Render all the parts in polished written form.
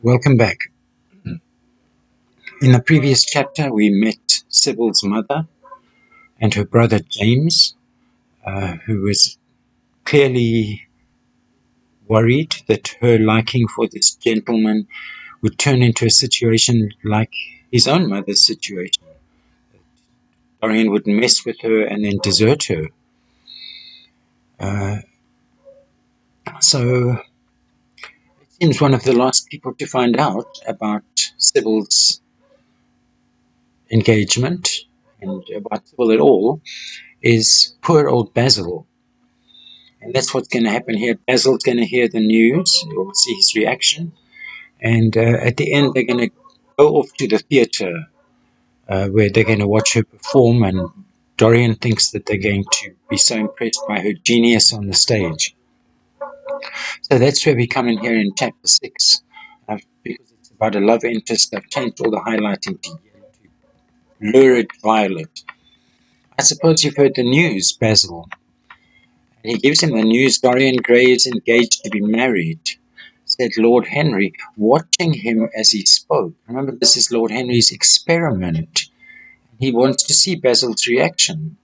Welcome back. In the previous chapter, we met Sibyl's mother and her brother James, who was clearly worried that her liking for this gentleman would turn into a situation like his own mother's situation. Dorian would mess with her and then desert her. So it seems one of the last people to find out about Sibyl's engagement and about Sibyl at all is poor old Basil. And that's what's going to happen here. Basil's going to hear the news. You'll see his reaction. And at the end, they're going to go off to the theatre where they're going to watch her perform. And Dorian thinks that they're going to be so impressed by her genius on the stage. So that's where we come in here in chapter 6. Because it's about a love interest, I've changed all the highlighting to lurid violet. I suppose you've heard the news, Basil. And he gives him the news. Dorian Gray is engaged to be married, said Lord Henry, watching him as he spoke. Remember, this is Lord Henry's experiment. He wants to see Basil's reaction.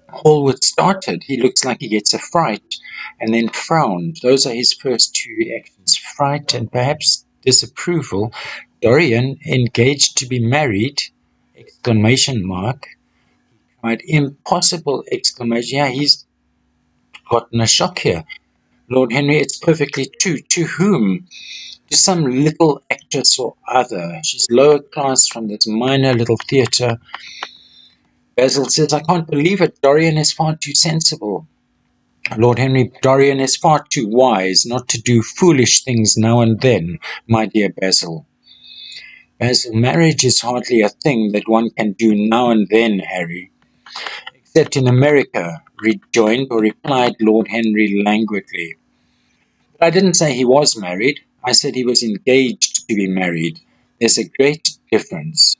Hallward started. He looks like he gets a fright and then frowned. Those are his first two reactions, fright and perhaps disapproval. Dorian, engaged to be married, exclamation mark. Right, impossible, exclamation. Yeah, he's gotten a shock here. Lord Henry, it's perfectly true. To whom? To some little actress or other. She's lower class from this minor little theatre. Basil says, I can't believe it. Dorian is far too sensible. Lord Henry, Dorian is far too wise not to do foolish things now and then, my dear Basil. Basil, marriage is hardly a thing that one can do now and then, Harry. Except in America, rejoined or replied Lord Henry languidly. But I didn't say he was married. I said he was engaged to be married. There's a great difference.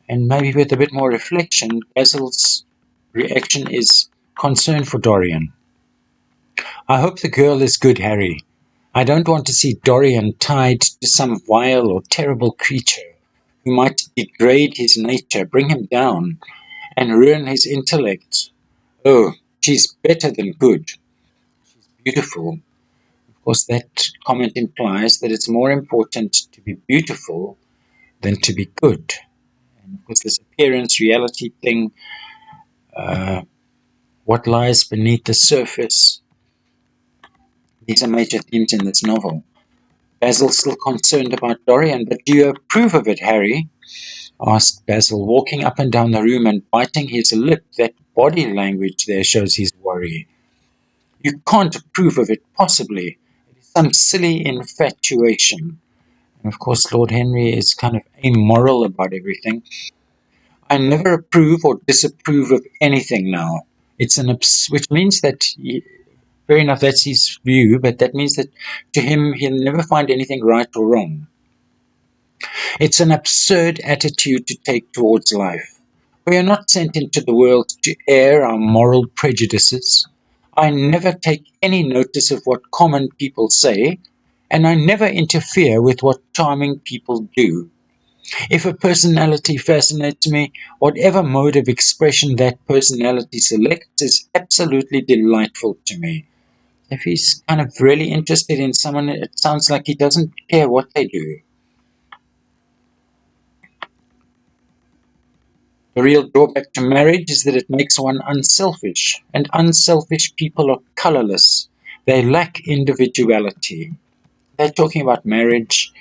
And maybe with a bit more reflection, Basil's reaction is concern for Dorian. I hope the girl is good, Harry. I don't want to see Dorian tied to some vile or terrible creature who might degrade his nature, bring him down, and ruin his intellect. Oh, she's better than good. She's beautiful. Of course, that comment implies that it's more important to be beautiful than to be good. And of course, this appearance reality thing, what lies beneath the surface, these are major themes in this novel. Basil's still concerned about Dorian, but do you approve of it, Harry? Asked Basil, walking up and down the room and biting his lip. That body language there shows his worry. You can't approve of it, possibly. It is some silly infatuation. And of course, Lord Henry is kind of amoral about everything. I never approve or disapprove of anything now. It's which means that, fair enough, that's his view, but that means that to him, he'll never find anything right or wrong. It's an absurd attitude to take towards life. We are not sent into the world to air our moral prejudices. I never take any notice of what common people say, and I never interfere with what charming people do. If a personality fascinates me, whatever mode of expression that personality selects is absolutely delightful to me. If he's kind of really interested in someone, it sounds like he doesn't care what they do. The real drawback to marriage is that it makes one unselfish, and unselfish people are colorless. They lack individuality. They're talking about marriage.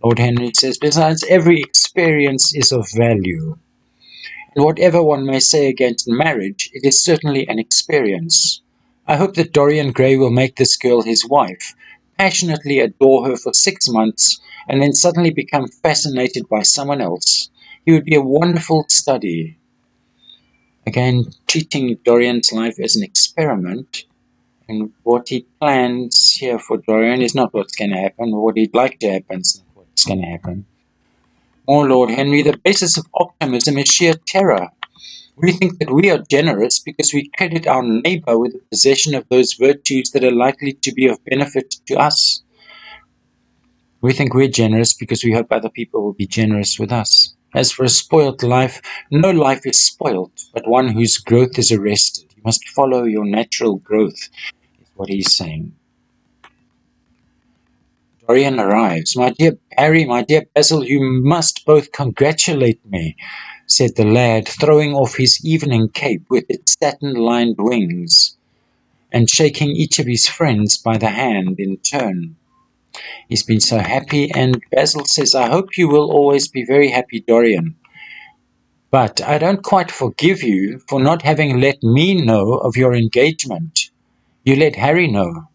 Lord Henry says, besides, every experience is of value. And whatever one may say against marriage, it is certainly an experience. I hope that Dorian Gray will make this girl his wife, passionately adore her for 6 months, and then suddenly become fascinated by someone else. He would be a wonderful study. Again, treating Dorian's life as an experiment, and what he plans here for Dorian is not what's going to happen. What he'd like to happen is not what's going to happen. Oh, Lord Henry, the basis of optimism is sheer terror. We think that we are generous because we credit our neighbor with the possession of those virtues that are likely to be of benefit to us. We think we're generous because we hope other people will be generous with us. As for a spoilt life, no life is spoilt, but one whose growth is arrested. You must follow your natural growth, is what he's saying. Dorian arrives. My dear Harry, my dear Basil, you must both congratulate me, said the lad, throwing off his evening cape with its satin-lined wings, and shaking each of his friends by the hand in turn. He's been so happy, and Basil says, I hope you will always be very happy, Dorian. But I don't quite forgive you for not having let me know of your engagement. You let Harry know.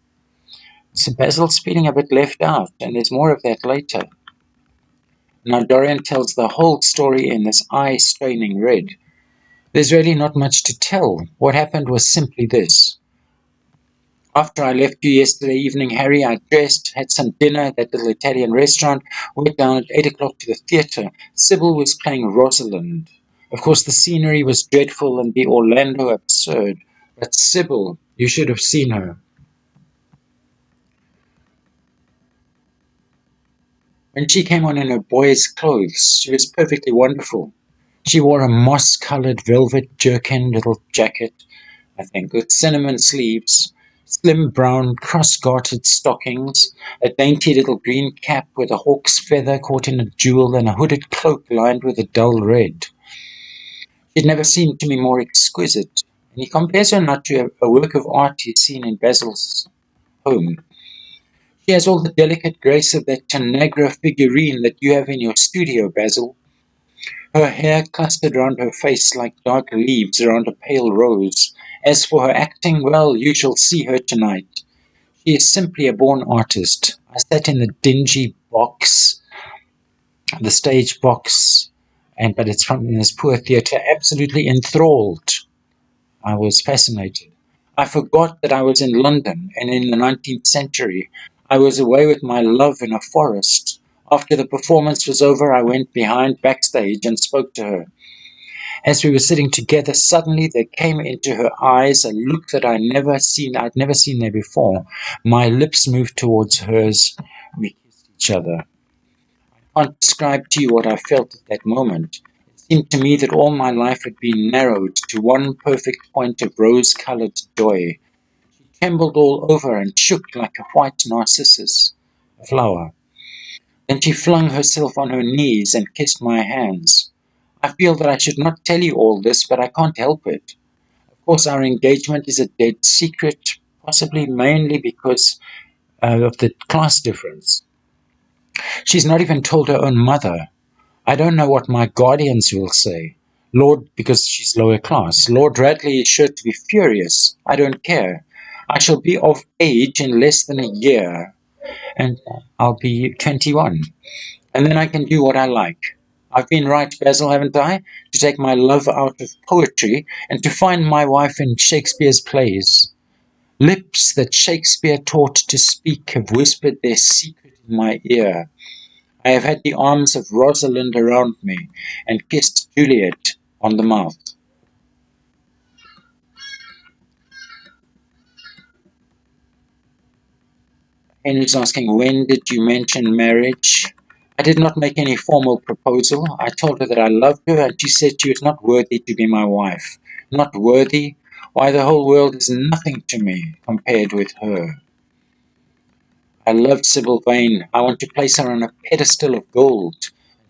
So Basil's feeling a bit left out, and there's more of that later. Now Dorian tells the whole story in this eye-straining read. There's really not much to tell. What happened was simply this. After I left you yesterday evening, Harry, I dressed, had some dinner at that little Italian restaurant, went down at 8 o'clock to the theatre. Sibyl was playing Rosalind. Of course, the scenery was dreadful and the Orlando absurd. But Sibyl, you should have seen her. When she came on in her boy's clothes, she was perfectly wonderful. She wore a moss-coloured velvet jerkin little jacket, I think, with cinnamon sleeves, slim brown cross-gartered stockings, a dainty little green cap with a hawk's feather caught in a jewel, and a hooded cloak lined with a dull red. She'd never seemed to me more exquisite, and he compares her not to a work of art he'd seen in Basil's home. She has all the delicate grace of that Tanagra figurine that you have in your studio, Basil. Her hair clustered round her face like dark leaves around a pale rose. As for her acting, well, you shall see her tonight. She is simply a born artist. I sat in the dingy box, the stage box, but it's from this poor theatre, absolutely enthralled. I was fascinated. I forgot that I was in London and in the 19th century. I was away with my love in a forest. After the performance was over, I went behind backstage and spoke to her. As we were sitting together, suddenly there came into her eyes a look that I'd never seen there before. My lips moved towards hers. We kissed each other. I can't describe to you what I felt at that moment. It seemed to me that all my life had been narrowed to one perfect point of rose-coloured joy. She trembled all over and shook like a white narcissus, a flower. Then she flung herself on her knees and kissed my hands. I feel that I should not tell you all this, but I can't help it. Of course, our engagement is a dead secret, possibly mainly because of the class difference. She's not even told her own mother. I don't know what my guardians will say. Because she's lower class. Lord Radley is sure to be furious. I don't care. I shall be of age in less than a year, and I'll be 21. And then I can do what I like. I've been right, Basil, haven't I? To take my love out of poetry and to find my wife in Shakespeare's plays. Lips that Shakespeare taught to speak have whispered their secret in my ear. I have had the arms of Rosalind around me and kissed Juliet on the mouth. Henry's asking, when did you mention marriage? I did not make any formal proposal. I told her that I loved her, and she said she was not worthy to be my wife. Not worthy? Why, the whole world is nothing to me compared with her. I loved Sibyl Vane. I want to place her on a pedestal of gold,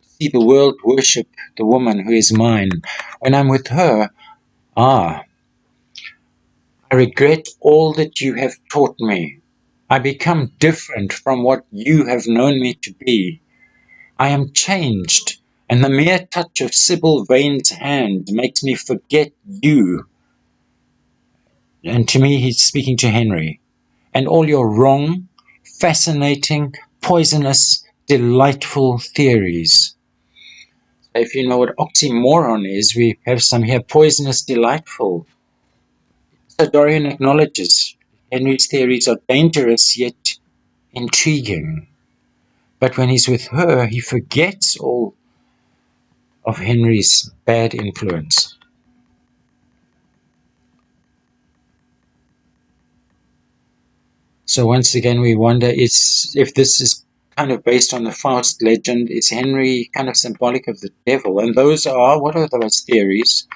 see the world worship the woman who is mine. When I'm with her, I regret all that you have taught me. I become different from what you have known me to be. I am changed, and the mere touch of Sibyl Vane's hand makes me forget you. And to me, he's speaking to Henry. And all your wrong, fascinating, poisonous, delightful theories. If you know what oxymoron is, we have some here, poisonous, delightful. So Dorian acknowledges Henry's theories are dangerous yet intriguing. But when he's with her, he forgets all of Henry's bad influence. So once again, we wonder if this is kind of based on the Faust legend. Is Henry kind of symbolic of the devil? And those are, what are those theories?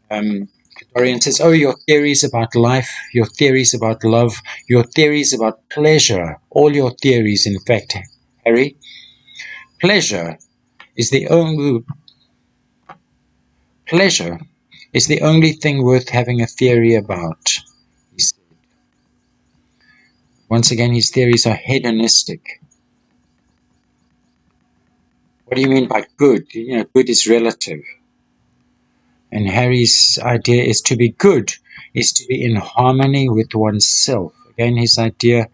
Dorian says, oh, your theories about life, your theories about love, your theories about pleasure, all your theories, in fact, Harry. Pleasure is the only thing worth having a theory about, he said. Once again, his theories are hedonistic. What do you mean by good? Good is relative. And Harry's idea is to be good, is to be in harmony with oneself. Again, his idea,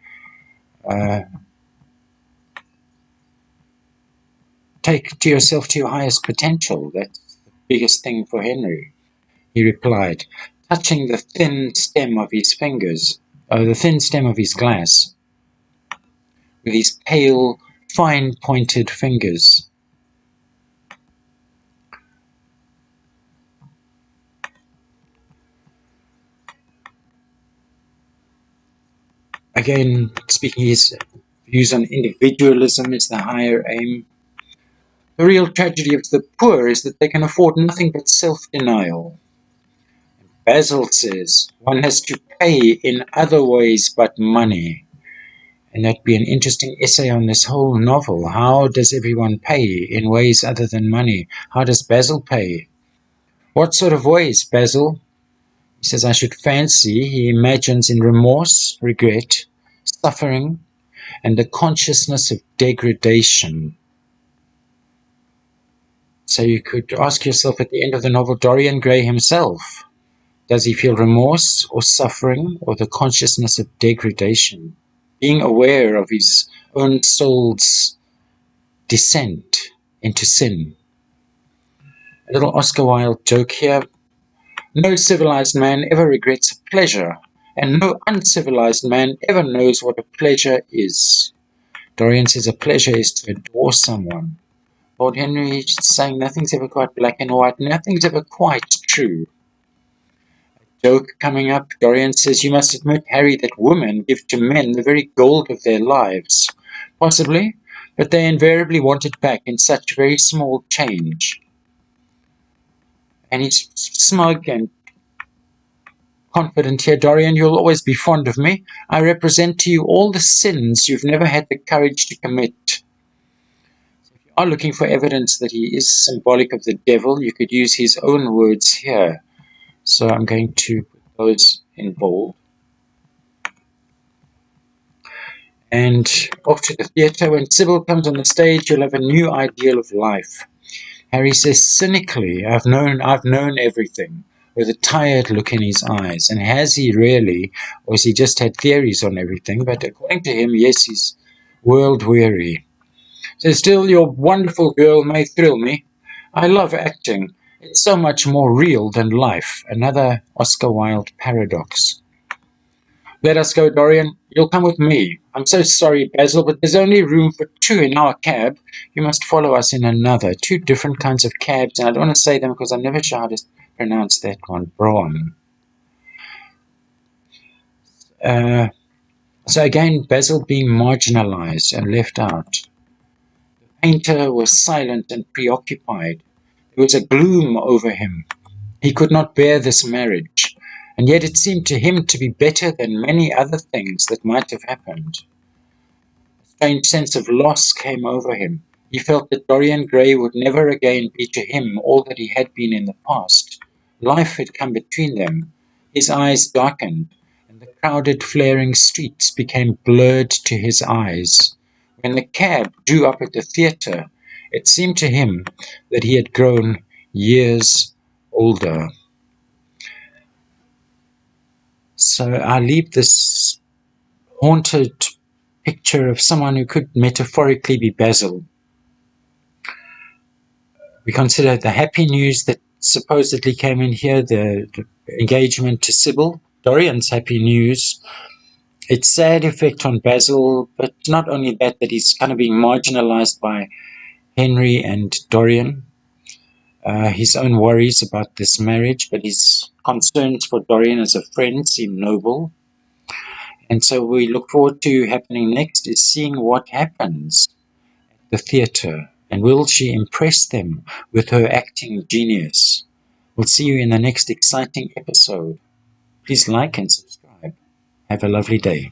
take to yourself to your highest potential. That's the biggest thing for Henry, he replied, touching the thin stem of his glass, with his pale, fine-pointed fingers. Again, speaking his views on individualism is the higher aim. The real tragedy of the poor is that they can afford nothing but self-denial. Basil says one has to pay in other ways but money. And that'd be an interesting essay on this whole novel. How does everyone pay in ways other than money? How does Basil pay? What sort of ways, Basil? He says, I should fancy he imagines in remorse, regret, suffering, and the consciousness of degradation. So you could ask yourself at the end of the novel, Dorian Gray himself, does he feel remorse or suffering or the consciousness of degradation? Being aware of his own soul's descent into sin. A little Oscar Wilde joke here. No civilized man ever regrets a pleasure, and no uncivilized man ever knows what a pleasure is. Dorian says a pleasure is to adore someone. Lord Henry is saying nothing's ever quite black and white, nothing's ever quite true. A joke coming up, Dorian says, you must admit, Harry, that women give to men the very gold of their lives. Possibly, but they invariably want it back in such very small change. And he's smug and confident here. Dorian, you'll always be fond of me. I represent to you all the sins you've never had the courage to commit. So if you are looking for evidence that he is symbolic of the devil, you could use his own words here. So I'm going to put those in bold. And off to the theatre. When Sibyl comes on the stage, you'll have a new ideal of life. Harry says cynically, I've known everything, with a tired look in his eyes. And has he really, or has he just had theories on everything? But according to him, yes, he's world-weary. So still, your wonderful girl may thrill me. I love acting. It's so much more real than life. Another Oscar Wilde paradox. Let us go, Dorian. You'll come with me. I'm so sorry, Basil, but there's only room for two in our cab. You must follow us in another. Two different kinds of cabs, and I don't want to say them because I'm never sure how to pronounce that one. Brougham. So again, Basil being marginalized and left out. The painter was silent and preoccupied. There was a gloom over him. He could not bear this marriage, and yet it seemed to him to be better than many other things that might have happened. A strange sense of loss came over him. He felt that Dorian Gray would never again be to him all that he had been in the past. Life had come between them. His eyes darkened, and the crowded, flaring streets became blurred to his eyes. When the cab drew up at the theatre, it seemed to him that he had grown years older. So I leave this haunted picture of someone who could metaphorically be Basil. We consider the happy news that supposedly came in here, the engagement to Sibyl, Dorian's happy news, its sad effect on Basil, but not only that he's kind of being marginalized by Henry and Dorian, his own worries about this marriage, but his concerns for Dorian as a friend seem noble. And so we look forward to happening next is seeing what happens at the theatre, and will she impress them with her acting genius? We'll see you in the next exciting episode. Please like and subscribe. Have a lovely day.